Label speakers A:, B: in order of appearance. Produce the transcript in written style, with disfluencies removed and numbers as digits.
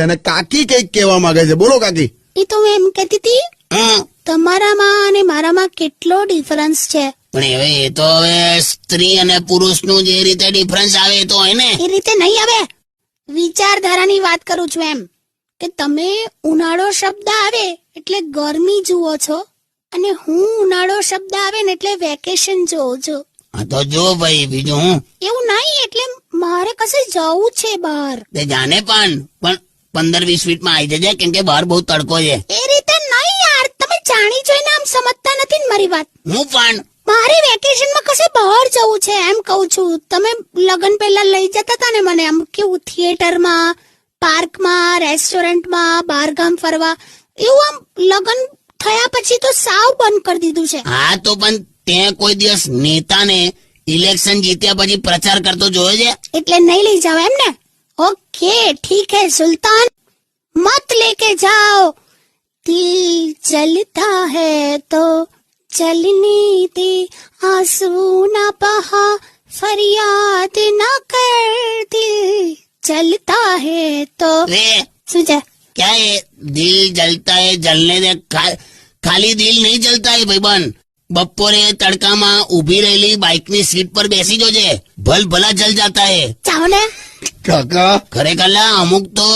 A: અને કાકી કઈક કહેવા માંગે છે. બોલો કાકી.
B: એ તો હું એમ કહેતી હતી, તમારામાં અને મારામાં કેટલો ડિફરન્સ છે.
C: પણ હવે એ તો હવે સ્ત્રી અને પુરુષનું જે રીતે ડિફરન્સ આવે એ તો હોય ને.
B: એ રીતે નહીં આવે, વિચારધારાની વાત કરું છું. એમ કે તમે ઉનાળો શબ્દ આવે એટલે ગરમી જુઓ છો અને હું ઉનાળો શબ્દ આવે ને એટલે વેકેશન જોઉં છું.
C: હા તો જો ભાઈ, બીજું હું
B: એવું નહીં, એટલે મારે કશે જવું છે બહાર.
C: તે જાને પણ 15-20 મિનિટમાં આવી જજે, કેમ કે બહાર બહુ તડકો છે.
B: એ રીતે નહીં યાર, તમે જાણી જોઈને આમ સમજતા નથી ને મારી વાત.
C: હું પણ
B: મારે વેકેશનમાં કશે બહાર જવું છે એમ કહું છું. તમે લગ્ન પહેલા લઈ જતા હતા ને મને, આમ કેવું થિયેટરમાં, પાર્કમાં, રેસ્ટોરન્ટમાં, બહારગામ ફરવા, એવું આમ લગ્ન થયા પછી તો સાવ બંધ કરી દીધું છે.
C: હા તો પણ તે કોઈ દિવસ નેતાને ઇલેક્શન જીત્યા પછી પ્રચાર કરતો જોયો છે?
B: એટલે નહીં લઈ જાઓ એમ ને? ओके ठीक है सुल्तान, मत लेके जाओ, दिल जलता है तो जलने दे, आंसू ना बहा, फरियाद ना कर, दिल जलता है तो.
C: रे
B: શું છે?
C: क्या है दिल जलता है जलने दे? खाली दिल नहीं जलता है भाईबंध. બપોરે તડકામાં ઉભી રહેલી બાઇકની સીટ પર બેસી જોજે, ભલ ભલા જલ જાતા હે.
B: જાઓ ને
A: કાકા
C: ખરેખર અમુક તો